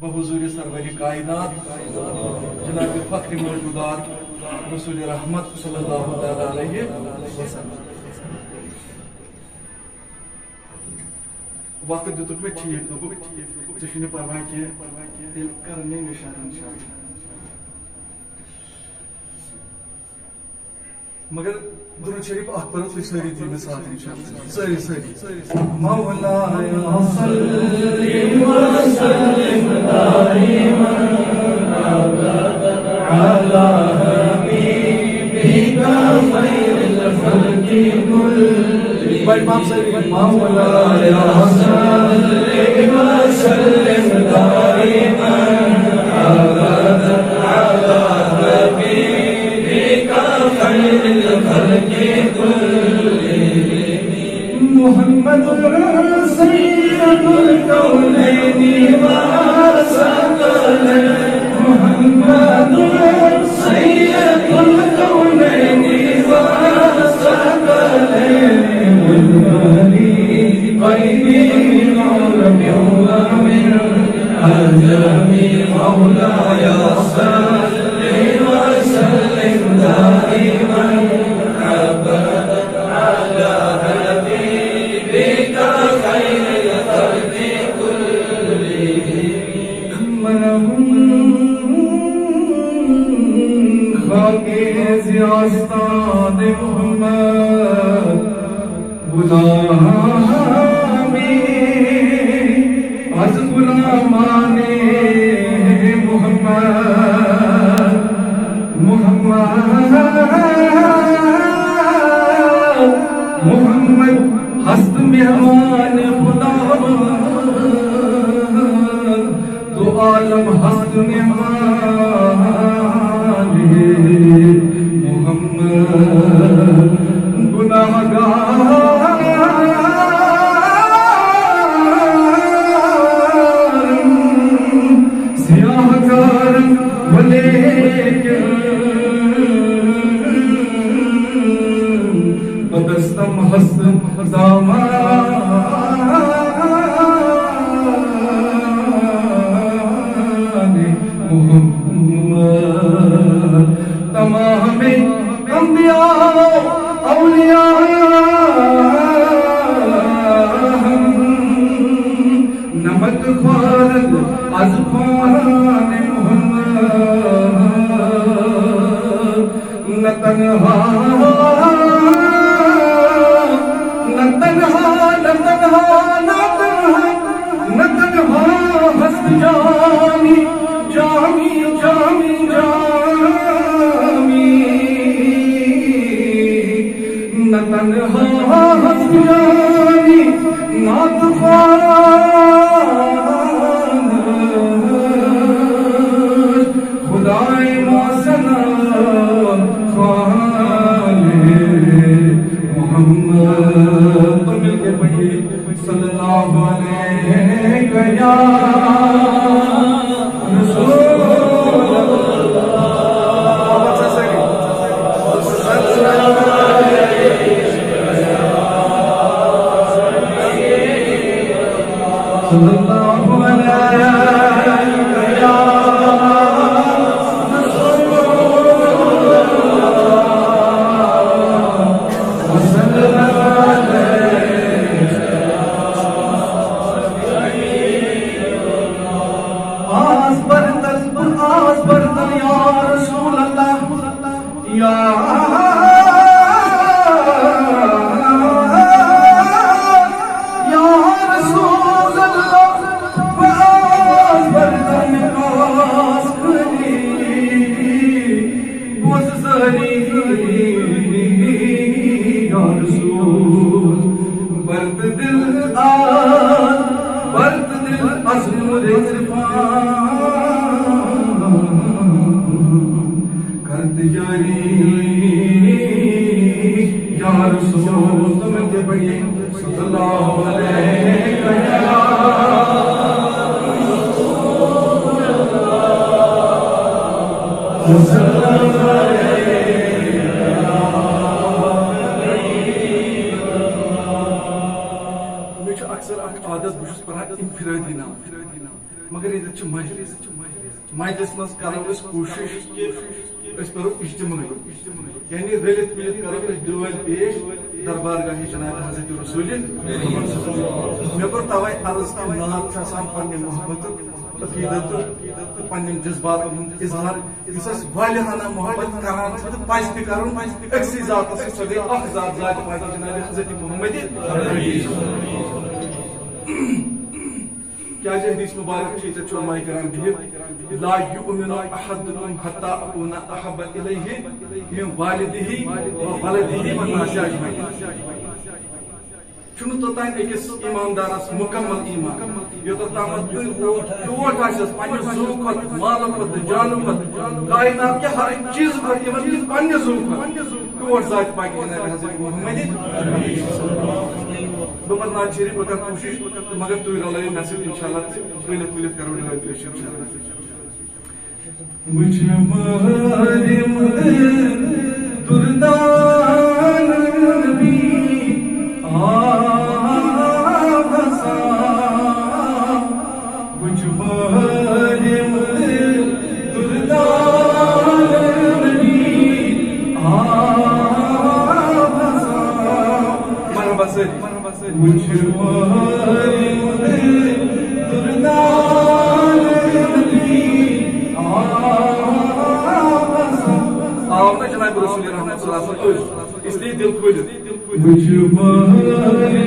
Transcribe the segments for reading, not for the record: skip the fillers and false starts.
बहुजूर सरवरी कायनात जनाब फख्र मौजूदात रसूल रहमत सल्लल्लाहु तआला अलैहि वसल्लम। वक्त दितुक मे ठीक दोपुक परवाह कह करने निशान मगर दुरूद शरीफ अख पर सारी दिन में साथ इंशाअल्लाह सारी मौला या सल्ली व सल्लिम दाइमन अला हबीबिका खैरिल खल्qi कुल्ली। भाई माफ सारी मौला या सल्ली व सल्लिम दाइमन अला हबीबिका खैरिल खल्qi कुल्ली। मुहम्मदुर सय्यदुल कौनैनि व सकलैनि मुहम्मदुर सय्यदुल कौनैनि व सकलैनि मुल्कि ग़ैबि मौला मिन अजमी मौला या सल्ली व सल्लिम दाइमन आस्ताद मोहम्मद गुलामी अज गुलामाने मोहम्मद मोहम्मद हस्त मेहमान खुदा तो आलम हस्त मेहमान गुनाहगार सियाहकार वलेकिन बदस्तम हस्त दामाने मोहम्मद तमाम अंबिया औलिया नमक ख्वारत अज ख्वान मोहम्मद न तन्हा हस्त जामी जामी जामी जामी न तन्हा हस्त जामी ना तूफान खुदाए मौसना ख्वाले मोहम्मद तो मिलके पढ़िए सल्लल्लाहु अलैहि या मजलिस मज करो कोशिश कि करो इज्तिमाई यानी रलित मिलित करो दुआल पेश दरबारगाह जनाब हजरत रसूल मे कोर तवै अर्ज कि नात पन्ने मोहब्बत अकीदत पन्ने जज्बात इजहार वालिहाना मोहब्बत करान पज तह करुन अक्सी जात सदे अख जात जात पाक जनाब हजरत मोहम्मद क्या हदीस मुबारक चुलमाए कराम बिहित ला युमिनु अहदुकुम हत्ता अकूना अहब्ब इलैहि मिन वालिदिही व वलदिही व नासि अजमईन चुनु तोतान एकस ईमानदारस मुकम्मल ईमान योतताम टोट आसस पन्ने जू खत माल खत जान खत कायनात के हर चीज खत यमन पन्ने जू खत टोट जात पाक जनाब हजरत मोहम्मद बबर नाज शरीफ बकर कोशिश मगर तू रलाय नसीब इंशाल्लाह पहले पुलिस करो इंशाल्लाह मुझे मारे दुर्दान नबी आसा मुझे मारे दुर्दान नबी आसा मरहबा से मुझे मारे दुर्दान नबी आओ ना जनाब रसूल रहमत सल्लल्लाहु अलैहि वसल्लम इसलिए दिल खोल मुझे मारे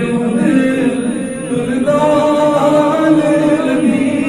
दुर्दान नबी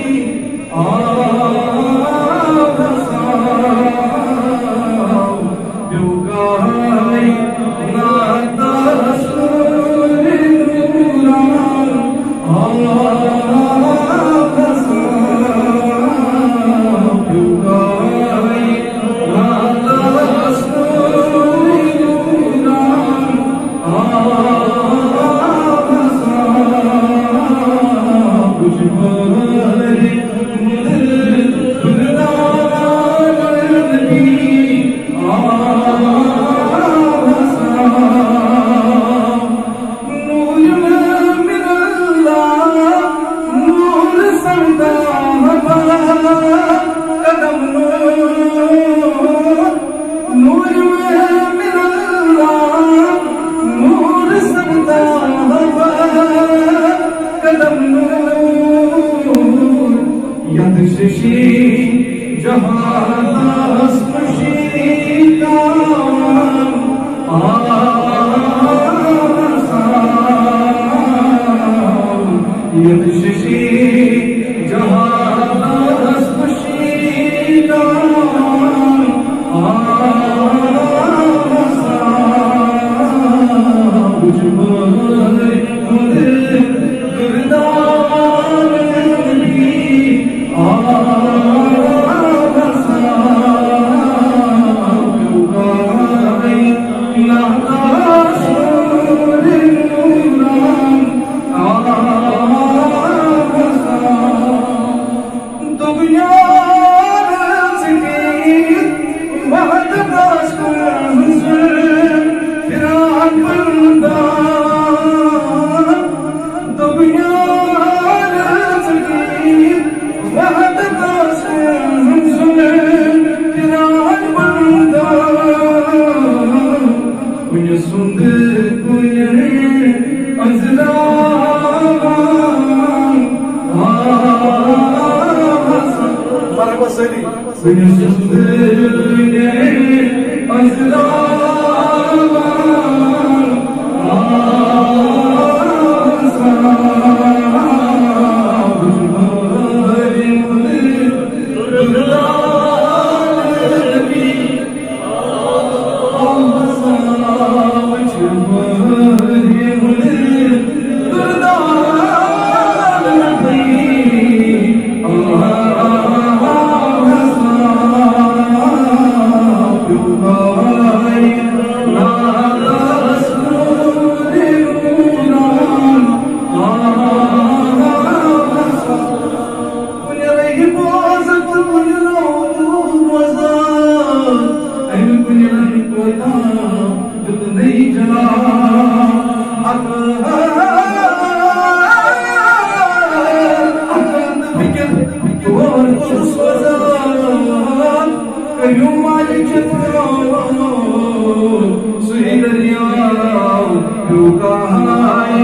Kul sozan Kayyum Malik Suhi Darya Yukahai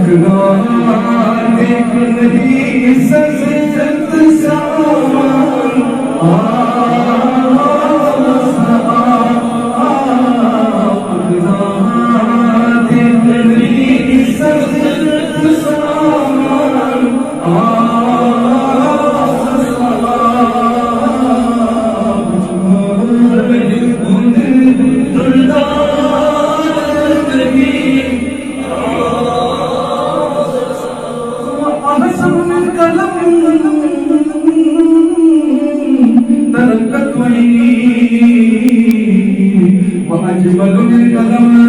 देख नहीं सजत सामान देख नहीं सजत सामान وأجمل الكلام